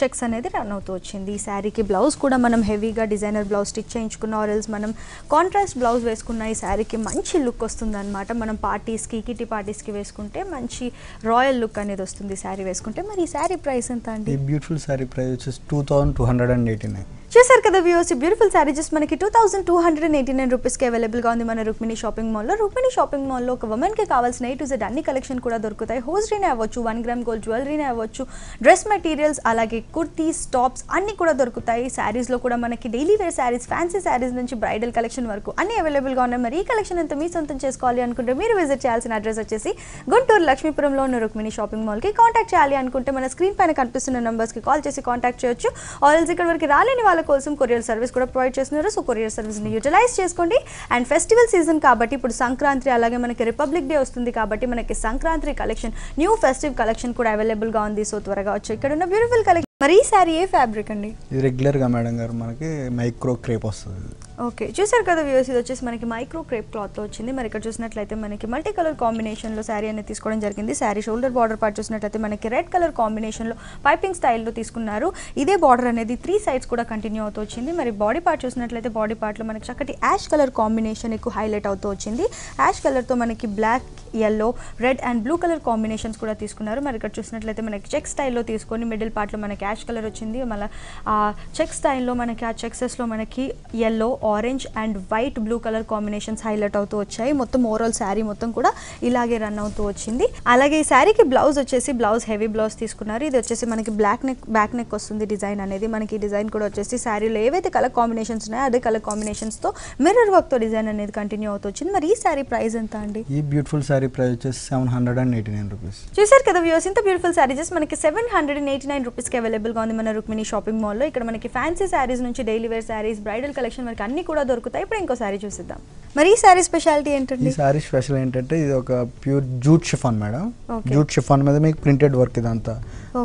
చెక్స్ అనేది రన్ అవుతూ వచ్చింది. ఈ శారీకి బ్లౌజ్ కూడా మనం హెవీగా డిజైనర్ బ్లౌజ్ స్టిచ్ చేయించుకున్న ఆర్ఎల్స్ మనం కాంట్రాస్ట్ బ్లౌజ్ వేసుకున్న ఈ శారీకి మంచి లుక్ వస్తుంది అనమాట. మనం పార్టీస్కి కిటీ పార్టీస్కి వేసుకుంటే మంచి రాయల్ లుక్ అనేది వస్తుంది శారీ వేసుకుంటే. మరి ఈ శారీ ప్రైస్ ఎంత అండి? ఈ బ్యూటిఫుల్ శారీ ప్రైస్ వచ్చేసి 2289. చూసారు కదా వ్యూవర్స్, బ్యూటిఫుల్ శారీ జస్ట్ మనకి 2289 రూపీస్కి అవైలబుల్గా ఉంది మన రుక్మిణి షాపింగ్ మాల్లో. రుక్మిణి షాపింగ్ మాల్లో ఒక ఉమెన్కి కావాల్సిన A to Z అన్ని కలెక్షన్ కూడా దొరుకుతాయి. హోస్టరీనే అవ్వచ్చు, 1 గ్రామ్ గోల్డ్ జ్యువెలరీనే అవ్వచ్చు, డ్రెస్ మెటీరియల్స్, అలాగే కుర్తీస్, టాప్స్ అన్నీ కూడా దొరుకుతాయి. శారీస్లో కూడా మనకి daily wear saris, fancy saris నుంచి బ్రైడల్ కలెక్షన్ వరకు అన్ని అవైలబుల్గా ఉన్నాయి. మరి ఈ కలెక్షన్ అంతా మీ సొంతం చేసుకోవాలి అనుకుంటే మీరు విజిట్ చేయాల్సిన అడ్రస్ వచ్చేసి గుంటూరు లక్ష్మీపురంలో ఉన్న రుక్మిణి షాపింగ్ మాల్కి. కాంటాక్ట్ చేయాలి అనుకుంటే మన స్క్రీన్ పైన కనిపిస్తున్న నెంబర్స్కి కాల్ చేసి కాంటాక్ట్ చేయొచ్చు. ఆల్రెడీ ఇక్కడ వరకు రాలేని వాళ్ళ కోసం కొరియర్ సర్వీస్ కూడా ప్రొవైడ్ చేస్తున్నారు. సో కొరియర్ సర్వీస్ని యూటిలైజ్ చేసుకోండి. అండ్ ఫెస్టివల్ సీజన్ కాబట్టి ఇప్పుడు సంక్రాంతి అలాగే మనకి రిపబ్లిక్ డే వస్తుంది కాబట్టి మనకి Sankranti collection, new festive collection కూడా అవైలబుల్గా ఉంది. సో త్వరగా వచ్చి ఇక్కడ ఉన్న బ్యూటిఫుల్ కలెక్షన్ మరి ఈ శారీ ఏ ఫ్యాబ్రిక్ అండి? ఇది రెగ్యులర్గా మేడం గారు మనకి మైక్రో క్రేప్ వస్తుంది. ఓకే, చూసారు కదా వ్యూవర్స్, ఇది వచ్చేసి మనకి మైక్రో క్రేప్ క్లాత్లో వచ్చింది. మరి ఇక్కడ చూసినట్లయితే మనకి మల్టీ కలర్ కాంబినేషన్లో శారీ అనేది తీసుకోవడం జరిగింది. శారీ షోల్డర్ బార్డర్ పార్ట్ చూసినట్లయితే మనకి రెడ్ కలర్ కాంబినేషన్లో పైపింగ్ స్టైల్లో తీసుకున్నారు. ఇదే బార్డర్ అనేది 3 సైడ్స్ కూడా కంటిన్యూ అవుతూ వచ్చింది. మరి బాడీ పార్ట్ చూసినట్లయితే బాడీ పార్ట్లో మనకి చక్కటి యాష్ కలర్ కాంబినేషన్ ఎక్కువ హైలైట్ అవుతూ వచ్చింది. యాష్ కలర్తో మనకి black, yellow, red and blue colour combinations కూడా తీసుకున్నారు. మరి ఇక్కడ చూసినట్లయితే మనకి చెక్ స్టైల్లో తీసుకొని మిడిల్ పార్ట్లో మనకి యాష్ కలర్ వచ్చింది. మళ్ళీ ఆ చెక్ స్టైల్లో మనకి ఆ చెక్సెస్లో మనకి yellow, orange and white, blue colour combinations highlight అవుతూ వచ్చాయి. మొత్తం ఓవరాల్ శారీ మొత్తం కూడా ఇలాగే రన్ అవుతూ వచ్చింది. అలాగే ఈ శారీకి బ్లౌజ్ వచ్చేసి హెవీ బ్లౌజ్ తీసుకున్నారు. ఇది వచ్చేసి మనకి బ్యాక్ నెక్ వస్తుంది డిజైన్ అనేది. మనకి ఈ డిజైన్ కూడా వచ్చేసి శారీలో ఏవైతే కలర్ కాంబినేషన్స్ ఉన్నాయో అదే కలర్ కాంబినేషన్స్తో మిర్రర్ వర్క్తో డిజైన్ అనేది కంటిన్యూ అవుతూ వచ్చింది. మరి ఈ శారీ ప్రైస్ ఎంత అండి? ఈ బ్యూటిఫుల్ శారీ ప్రైస్ వచ్చేసి 789 రూపీస్. చూసారు కదా వ్యూవర్స్, ఇంత బ్యూటిఫుల్ శారీ జస్ట్ మనకి 789 రూపీస్కి అవైలబుల్గా ఉంది మన రుక్మిణి షాపింగ్ మాల్లో. ఇక్కడ మనకి ఫ్యాన్సీ శారీస్ నుంచి daily wear saris, bridal collection మనకి అన్ని కూడా దొరుకుతాయి. ఇప్పుడు ఇంకో శారీ చూసిద్దాం. మరి ఈ శారీ స్పెషాలిటీ ఏంటండి? ఈ శారీ స్పెషల్ ఏంటంటే ఇది ఒక pure jute chiffon madam. Jute chiffon మీద మీకు ప్రింటెడ్ వర్క్ ఇదంతా.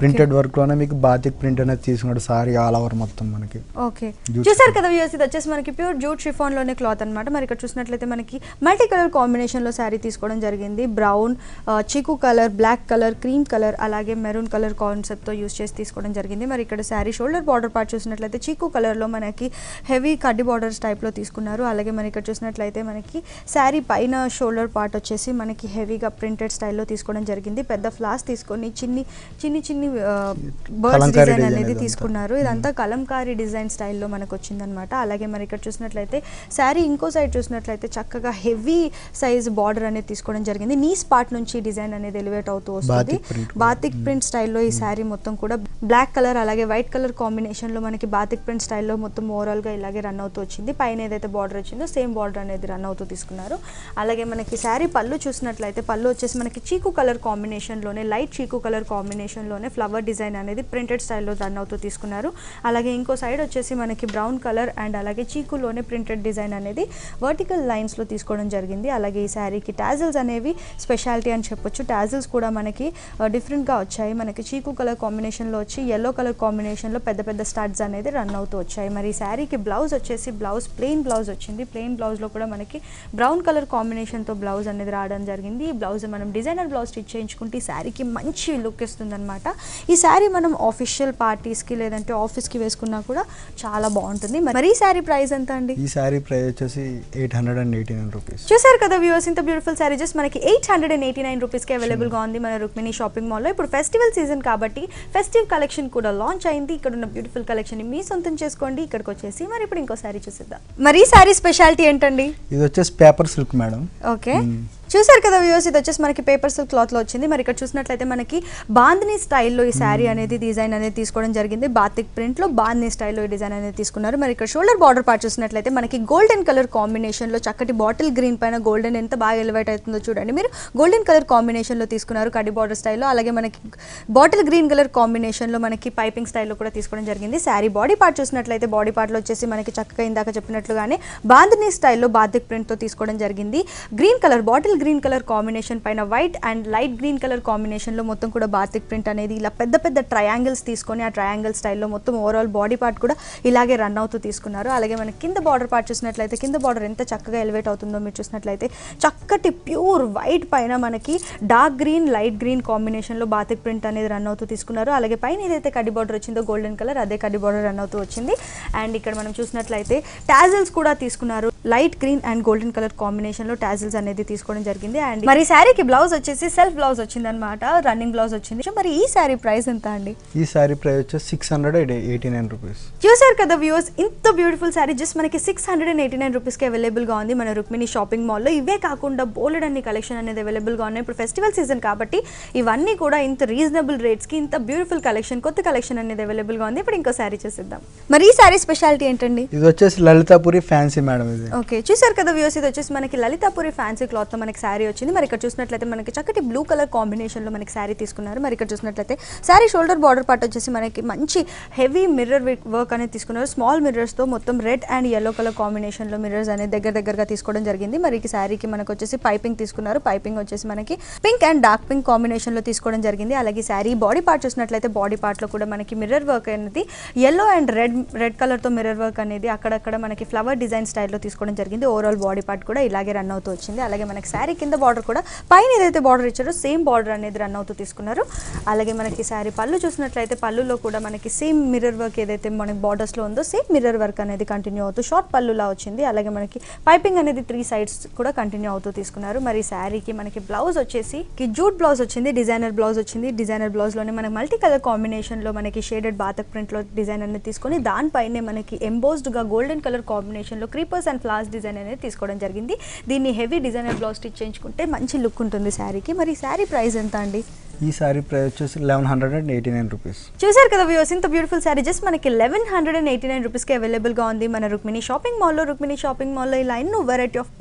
ప్రింటెడ్ వర్క్ లోనే మీకు బాతిక్ ప్రింట్ అనేది తీసుకున్నాడు సారీ ఆల్ ఓవర్ మొత్తం మనకి. ఓకే, చూసారు కదా వ్యూవర్స్, ఇది వచ్చేసి మనకి ప్యూర్ జూట్ షిఫాన్ లోనే క్లాత్ అన్నమాట. మరి ఇక్కడ చూసినట్లయితే మనకి మల్టీ కలర్ కాంబినేషన్ లో శారీ తీసుకోవడం జరిగింది. బ్రౌన్, చీకు colour, black colour, cream colour, అలాగే మెరూన్ కలర్ కాన్సెప్ట్ తో యూస్ చేసి తీసుకోవడం జరిగింది. మరి ఇక్కడ శారీ షోల్డర్ బార్డర్ పార్ట్ చూసినట్లయితే చీకు కలర్ లో మనకి హెవీ కడ్డీ బార్డర్స్ టైప్ లో తీసుకున్నారు. అలాగే మరి ఇక్కడ చూసినట్లయితే మనకి శారీ పైన షోల్డర్ పార్ట్ వచ్చేసి మనకి హెవీగా ప్రింటెడ్ స్టైల్లో తీసుకోవడం జరిగింది. పెద్ద ఫ్లాస్ తీసుకొని చిన్ని బర్డ్స్ డిజైన్ అనేది తీసుకున్నారు. ఇదంతా కలంకారీ డిజైన్ స్టైల్లో మనకు వచ్చిందనమాట. అలాగే మరి ఇక్కడ చూసినట్లయితే శారీ ఇంకో సైడ్ చూసినట్లయితే చక్కగా హెవీ సైజ్ బార్డర్ అనేది తీసుకోవడం జరిగింది. నీస్ పార్ట్ నుంచి డిజైన్ అనేది ఎలివేట్ అవుతూ వస్తుంది. బాతిక్ ప్రింట్ స్టైల్లో ఈ శారీ మొత్తం కూడా బ్లాక్ కలర్ అలాగే వైట్ కలర్ కాంబినేషన్ లో మనకి బాతిక్ ప్రింట్ స్టైల్లో మొత్తం ఓవరాల్ గా ఇలాగే రన్ అవుతూ వచ్చింది. పైన ఏదైతే బార్డర్ వచ్చిందో సేమ్ బార్డర్ అనేది రన్ అవుతూ తీసుకున్నారు. అలాగే మనకి శారీ పళ్ళు చూసినట్లయితే పళ్ళు వచ్చేసి మనకి చీకు కలర్ కాంబినేషన్ లోనే, లైట్ చీకు కలర్ కాంబినేషన్ లోనే ఫ్లవర్ డిజైన్ అనేది ప్రింటెడ్ స్టైల్లో రన్ అవుతూ తీసుకున్నారు. అలాగే ఇంకో సైడ్ వచ్చేసి మనకి బ్రౌన్ కలర్ అండ్ అలాగే చీకులోనే ప్రింటెడ్ డిజైన్ అనేది వర్టికల్ లైన్స్ లో తీసుకోవడం జరిగింది. అలాగే ఈ శారీకి టాజిల్స్ అనేవి స్పెషాలిటీ అని చెప్పొచ్చు. టాజిల్స్ కూడా మనకి డిఫరెంట్ గా వచ్చాయి. మనకి చీకు కలర్ కాంబినేషన్ లో వచ్చి yellow కలర్ కాంబినేషన్ లో పెద్ద పెద్ద స్టడ్స్ అనేది రన్ అవుతూ వచ్చాయి. మరి ఈ శారీకి బ్లౌజ్ వచ్చేసి ప్లెయిన్ బ్లౌజ్ వచ్చింది. ప్లెయిన్ బ్లౌజ్ లో కూడా మనకి బ్రౌన్ కలర్ కాంబినేషన్ తో బ్లౌజ్ అనేది రావడం జరిగింది. ఈ బ్లౌజ్ మనం డిజైనర్ బ్లౌజ్ స్టిచ్ చేయించుకుంటే ఈ శారీకి మంచి లుక్ ఇస్తుంది అనమాట. ఈ శారీ మనం ఆఫీషియల్ పార్టీస్ కి లేదంటే ఆఫీస్ కి వేసుకున్నా కూడా చాలా బాగుంటుంది. మరి ఈ శారీ ప్రైస్ ఎంత అండి? ఈ శారీ ప్రైస్ వచ్చేసి 889 రూపీస్. చూసారు కదా వ్యూవర్స్, ఇంత బ్యూటిఫుల్ శారీ జస్ట్ మనకి 889 రూపీస్ కి అవైలబుల్ గా ఉంది మన రుక్మిణి షాపింగ్ మాల్ లో. ఇప్పుడు ఫెస్టివల్ సీజన్ కాబట్టి ఫెస్టివ్ కలెక్షన్ కూడా లాంచ్ అయింది. ఇక్కడ ఉన్న బ్యూటిఫుల్ కలెక్షన్ ని మీ సొంతం చేసుకోండి ఇక్కడికి వచ్చేసి. మరి ఇప్పుడు ఇంకో శారీ చూసిద్దాం. మరి ఈ శారీ స్పెషాలిటీ ఏంటండి? ఇది వచ్చేసి పేపర్ సిల్క్ మేడం. ఓకే, చూసారు కదా వ్యూవర్స్, ఇది వచ్చేసి మనకి పేపర్ సిల్క్ క్లాత్ లో వచ్చింది. మరి ఇక్కడ చూసినట్లయితే మనకి బాందిని స్టైల్లో ఈ శారీ అనేది డిజైన్ అనేది తీసుకోవడం జరిగింది. బాతిక్ ప్రింట్ లో బాందిని స్టైల్లో ఈ డిజైన్ అనేది తీసుకున్నారు. మరి ఇక్కడ షోల్డర్ బార్డర్ పార్ట్ చూసినట్లయితే మనకి గోల్డెన్ కలర్ కాంబినేషన్ లో చక్కటి బాటిల్ గ్రీన్ పైన గోల్డెన్ ఎంత బాగా ఎలివేట్ అవుతుందో చూడండి మీరు. గోల్డెన్ కలర్ కాంబినేషన్ లో తీసుకున్నారు కడ్డీ బార్డర్ స్టైల్లో. అలాగే మనకి బాటిల్ గ్రీన్ కలర్ కాంబినేషన్ లో మనకి పైపింగ్ స్టైల్లో కూడా తీసుకోవడం జరిగింది. శారీ బాడీ పార్ట్ చూసినట్లయితే బాడీ పార్ట్ లో వచ్చేసి మనకి చక్కగా ఇందాక చెప్పినట్లుగానే బాందిని స్టైల్లో బాతిక్ ప్రింట్ తో తీసుకోవడం జరిగింది. Green colour bottle green colour combination పైన white and light green colour combination లో మొత్తం కూడా బాతిక్ ప్రింట్ అనేది ఇలా పెద్ద పెద్ద ట్రయాంగిల్స్ తీసుకొని ఆ ట్రయాంగిల్ స్టైల్లో మొత్తం ఓవరాల్ బాడీ పార్ట్ కూడా ఇలాగే రన్ అవుతూ తీసుకున్నారు. అలాగే మనకి కింద బార్డర్ పార్ట్ చూసినట్లయితే కింద బార్డర్ ఎంత చక్కగా ఎలివేట్ అవుతుందో మీరు చూసినట్లయితే చక్కటి ప్యూర్ వైట్ పైన మనకి dark green light green combination లో బాతిక్ ప్రింట్ అనేది రన్ అవుతూ తీసుకున్నారు. అలాగే పైన ఏదైతే కడ్డీ బార్డర్ వచ్చిందో గోల్డెన్ కలర్ అదే కడ్డీ బార్డర్ రన్ అవుతూ వచ్చింది. అండ్ ఇక్కడ మనం చూసినట్లయితే టాజిల్స్ కూడా తీసుకున్నారు. Light green and golden colour combination లో టాజిల్స్ అనేది తీసుకోవడం జరిగింది. అండ్ మరి శారీకి బ్లౌజ్ వచ్చేసి సెల్ఫ్ బ్లౌజ్ వచ్చింది అనమాట, రన్నింగ్ బ్లౌజ్ వచ్చింది. మరి ఈ శారీ ప్రైస్ ఎంత అండి? ఈ శారీ ప్రైస్ వచ్చేసి 689 రూపీస్. చూసారు కదా వ్యూవర్స్, ఇంత బ్యూటిఫుల్ శారీ జస్ట్ మనకి 689 రూపీస్ కి అవైలబుల్ గా ఉంది మన రుక్మిణి షాపింగ్ మాల్ లో. ఇవే కాకుండా బోల్డ్ అన్ని కలెక్షన్ అనేది అవైలబుల్ గా ఉన్నాయి. ఇప్పుడు ఫెస్టివల్ సీజన్ కాబట్టి ఇవన్నీ కూడా ఇంత రీజనబుల్ రేట్స్ కి ఇంత బ్యూటిఫుల్ కలెక్షన్ కొత్త కలెక్షన్ అనేది అవైలబుల్ గా ఉంది. ఇప్పుడు ఇంకో శారీ చూసిద్దాం. మరి ఈ శారీ స్పెషాలిటీ ఏంటండి? ఇది వచ్చేసి లలితాపురి ఫ్యాన్సీ మేడం. ఇది ఓకే, చూసారు కదా వ్యూవర్స్, ఇది వచ్చేసి మనకి లలితాపురి ఫ్యాన్సీ క్లాత్ తో మనకి మనకి శారీ వచ్చింది. మరి ఇక్కడ చూసినట్లయితే మనకి చక్కటి బ్లూ కలర్ కాంబినేషన్లో మనకి శారీ తీసుకున్నారు. మరి ఇక్కడ చూసినట్లయితే శారీ షోల్డర్ బార్డర్ పార్ట్ వచ్చేసి మనకి మంచి హెవీ మిర్రర్ వర్క్ అనేది తీసుకున్నారు. స్మాల్ మిర్రర్స్తో మొత్తం రెడ్ అండ్ yellow కలర్ కాంబినేషన్లో మిర్రర్స్ అనేది దగ్గరగా తీసుకోవడం జరిగింది. మరి ఈ శారీకి మనకు వచ్చేసి పైపింగ్ తీసుకున్నారు. పైపింగ్ వచ్చేసి మనకి పింక్ అండ్ డార్క్ పింక్ కాంబినేషన్లో తీసుకోవడం జరిగింది. అలాగే శారీ బాడీ పార్ట్ చూసినట్లయితే బాడీ పార్ట్లో కూడా మనకి మిర్రర్ వర్క్ అనేది yellow అండ్ రెడ్ కలర్తో మిర్రర్ వర్క్ అనేది అక్కడక్కడ మనకి ఫ్లవర్ డిజైన్ స్టైల్లో తీసుకోవడం జరిగింది. ఓవరాల్ బాడీ పార్ట్ కూడా ఇలాగే రన్ అవుతూ వచ్చింది. అలాగే మనకి శారీ కింద బార్డర్ కూడా పైన ఏదైతే బార్డర్ ఇచ్చారో సేమ్ బార్డర్ అనేది రన్ అవుతూ తీసుకున్నారు. అలాగే మనకి శారీ పళ్ళు చూసినట్లయితే పళ్ళులో కూడా మనకి సేమ్ మిర్రర్ వర్క్ ఏదైతే మనకి బార్డర్స్లో ఉందో సేమ్ మిర్రర్ వర్క్ అనేది కంటిన్యూ అవుతూ షార్ట్ పళ్ళులా వచ్చింది. అలాగే మనకి పైపింగ్ అనేది 3 సైడ్స్ కూడా కంటిన్యూ అవుతూ తీసుకున్నారు. మరి శారీకి మనకి బ్లౌజ్ వచ్చేసి జూట్ బ్లౌజ్ వచ్చింది, డిజైనర్ బ్లౌజ్ వచ్చింది. డిజైనర్ బ్లౌజ్లోనే మనకి మల్టీ కలర్ కాంబినేషన్లో మనకి షేడెడ్ బాతక్ ప్రింట్లో డిజైన్ అనేది తీసుకొని దానిపైనే మనకి ఎంబోస్డ్గా గోల్డెన్ కలర్ కాంబినేషన్లో క్రీపర్స్ అండ్ ఫ్లవర్స్ డిజైన్ అనేది తీసుకోవడం జరిగింది. దీన్ని హెవీ డిజైనర్ బ్లౌజ్ స్టిచ్ చేయించుకుంటే మంచి లుక్ ఉంటుంది శారీకి. మరి శారీ ప్రైస్ ఎంత అండి? ఈ శారీ ప్రైస్ వచ్చేసి 1189 రూపీస్. చూసారు కదా వ్యూవర్స్, ఇంత బ్యూటిఫుల్ శారీ జస్ట్ మనకి 1189 రూపీస్కి అవైలబుల్గా ఉంది మన రుక్మిణి షాపింగ్ మాల్లో. రుక్మిణి షాపింగ్ మాల్లో ఇలా ఎన్నో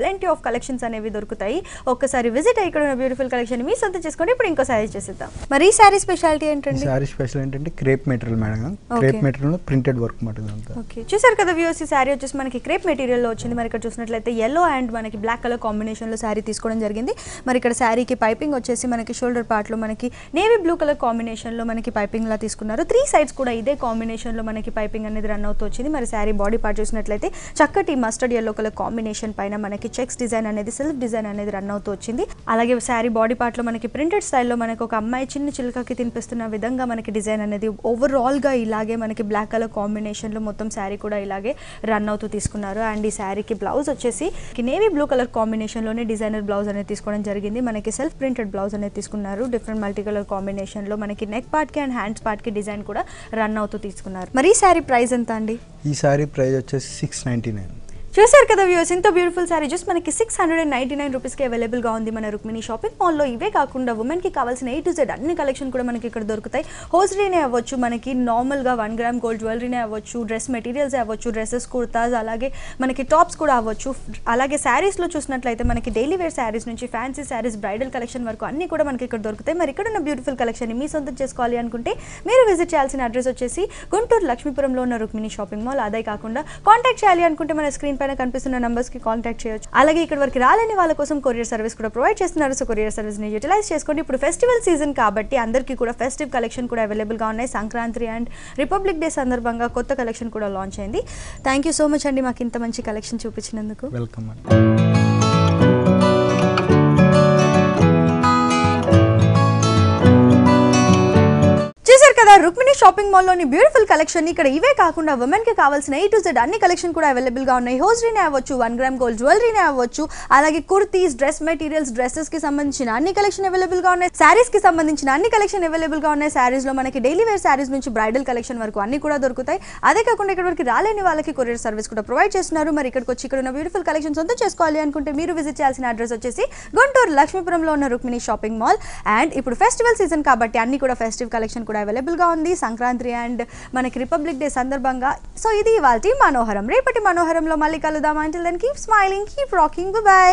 ప్లెంటీ ఆఫ్ కలెక్షన్స్ అనేవి దొరుకుతాయి. ఒక్కసారి విజిట్ అయ్యి ఇక్కడ ఉన్న బ్యూటిఫుల్ కలెక్షన్ మీ సొంతం చేసుకోండి. ఇప్పుడు ఇంకో శారీ చేసేద్దాం. మరి ఈ శారీ స్పెషాలిటీ ఏంటండి? శారీ స్పెషల్ ఏంటంటే crepe material madam. Crepe material printed work మాట. ఓకే, చూసారు కదా వ్యూవర్స్, ఈ శారీ వచ్చేసి మనకి క్రేప్ మెటీరియల్లో వచ్చింది. మరి ఇక్కడ చూసినట్లయితే yellow అండ్ మనకి బ్లాక్ కలర్ కాంబినేషన్లో శారీ తీసుకోవడం జరిగింది. మరి ఇక్కడ శారీకి పైపింగ్ వచ్చేసి మనకి షోల్డర్ పార్ట్లో మనకి నేవీ బ్లూ కలర్ కాంబినేషన్లో మనకి పైపింగ్ లా తీసుకున్నారు. 3 సైడ్స్ కూడా ఇదే కాంబినేషన్లో మనకి పైపింగ్ అనేది రన్ అవుతూ వచ్చింది. మరి శారీ బాడీ పార్ట్ చూసినట్లయితే చక్కటి మస్టర్డ్ yellow కలర్ కాంబినేషన్ పైన మనకి చెక్స్ డిజైన్ అనేది సెల్ఫ్ డిజైన్ అనేది రన్ అవుతూ వచ్చింది. అలాగే శారీ బాడీ పార్ట్లో మనకి ప్రింటెడ్ స్టైల్లో మనకి ఒక అమ్మాయి చిన్న చిలుకకి తినిపిస్తున్న విధంగా మనకి డిజైన్ అనేది ఓవరాల్గా ఇలాగే మనకి బ్లాక్ కలర్ కాంబినేషన్లో మొత్తం శారీ కూడా ఇలాగే రన్ అవుతూ తీసుకున్నారు. అండ్ ఈ శారీకి బ్లౌజ్ వచ్చేసి నేవీ బ్లూ కలర్ కాంబినేషన్లోనే డిజైనర్ బ్లౌజ్ అనేది తీసుకోవడం జరిగింది. మనకి సెల్ఫ్ ప్రింటెడ్ బ్లౌజ్ అనేది తీసుకున్నారు. డిఫరెంట్ మల్టీ కలర్ కాంబినేషన్లో మనకి నెక్ పార్ట్కి అండ్ హ్యాండ్స్ పార్ట్కి డిజైన్ కూడా రన్ అవుతూ తీసుకున్నారు. మరి ఈ శారీ ప్రైస్ ఎంత అండి? ఈ శారీ ప్రైస్ వచ్చేసి 699. చూసారు కదా వ్యూవర్స్, ఇంత బ్యూటిఫుల్ శారీ జస్ట్ మనకి 699 రూపీస్కి అవైలబుల్గా ఉంది మన రుక్మిణి షాపింగ్ మాల్లో. ఇవే కాకుండా ఉమెన్కి కావాల్సిన A to Z అన్ని కలెక్షన్ కూడా మనకి ఇక్కడ దొరుకుతాయి. హోస్రీనే అవ్వచ్చు, మనకి నార్మల్గా 1 గ్రామ్ గోల్డ్ జ్యువెలరీనే అవ్వచ్చు, డ్రెస్ మెటీరియల్సే అవ్వచ్చు, డ్రెస్సెస్, కుర్తాస్, అలాగే మనకి టాప్స్ కూడా అవ్వచ్చు. అలాగే శారీస్లో చూసినట్లయితే మనకి డైలీ వేర్ శారీస్ నుంచి ఫ్యాన్సీ శారీస్, బ్రైడల్ కలెక్షన్ వరకు అన్ని కూడా మనకి ఇక్కడ దొరుకుతాయి. మరి ఇక్కడ ఉన్న బ్యూటిఫుల్ కలెక్షన్ని మీ సొంతం చేసుకోవాలి అనుకుంటే మీరు విజిట్ చేయాల్సిన అడ్రస్ వచ్చేసి గుంటూరు లక్ష్మీపురంలో ఉన్న రుక్మిణి షాపింగ్ మాల్. అదే కాకుండా కాంటాక్ట్ చేయాలి అనుకుంటే మన స్క్రీన్ పైన కనిపిస్తున్న నంబర్స్ కి కాంటాక్ట్ చేయొచ్చు. అలాగే ఇక్కడ వరకు రాలేని వాళ్ళ కోసం కొరియర్ సర్వీస్ కూడా ప్రొవైడ్ చేస్తున్నారు. సో కొరియర్ సర్వీస్ ని యూటిలైజ్ చేసుకోండి. ఇప్పుడు ఫెస్టివల్ సీజన్ కాబట్టి అందరికీ కూడా ఫెస్టివ్ కలెక్షన్ కూడా అవైలబుల్ గా ఉన్నాయి. సంక్రాంతి అండ్ రిపబ్లిక్ డే సందర్భంగా కొత్త కలెక్షన్ కూడా లాంచ్ అయింది. థ్యాంక్ యూ సో మచ్ అండి మాకు ఇంత మంచి కలెక్షన్ చూపించినందుకు. వెల్కమ్ అండి. చూసారు కదా రుక్మిణి షాపింగ్ మాల్లోని బ్యూటిఫుల్ కలెక్షన్. ఇక్కడ ఇవే కాకుండా ఉమెన్కి కావాల్సిన A to Z అన్ని కలెక్షన్ కూడా అవైలబుల్గా ఉన్నాయి. హోస్రీనే అవ్వచ్చు, 1 గ్రామ్ గోల్డ్ జ్యువెలరీనే అవ్వచ్చు, అలాగే కుర్తీస్, డ్రెస్ మెటీరియల్స్, డ్రెస్సెస్కి సంబంధించిన అన్ని కలెక్షన్ అవైలబుల్గా ఉన్నాయి. శారీస్కి సంబంధించిన అన్ని కలెక్షన్ అవైలబుల్గా ఉన్నాయి. శారీస్లో మనకి డైలీ వేర్ శారీస్ నుంచి బ్రైడల్ కలెక్షన్ వరకు అన్ని కూడా దొరుకుతాయి. అదే కాకుండా ఇక్కడ వరకు రాలేని వాళ్ళకి కొరియర్ సర్వీస్ కూడా ప్రొవైడ్ చేస్తున్నారు. మరి ఇక్కడికి వచ్చి ఇక్కడ ఉన్న బ్యూటిఫుల్ కలెక్షన్ సొంతం చేసుకోవాలి అనుకుంటే మీరు విజిట్ చేయాల్సిన అడ్రస్ వచ్చేసి గుంటూరు లక్ష్మీపురంలో ఉన్న రుక్మిణి షాపింగ్ మాల్. అండ్ ఇప్పుడు ఫెస్టివల్ సీజన్ కాబట్టి అన్ని కూడా ఫెస్టివ్ కలెక్షన్ కూడా అవైలబుల్గా ఉంది. సంక్రాంతి అండ్ మనకి రిపబ్లిక్ డే సందర్భంగా. సో ఇది ఇవాల్టి మనోహరం. రేపటి మనోహరంలో మళ్ళీ కలుద్దాం. Until then keep smiling, keep rocking, bye by.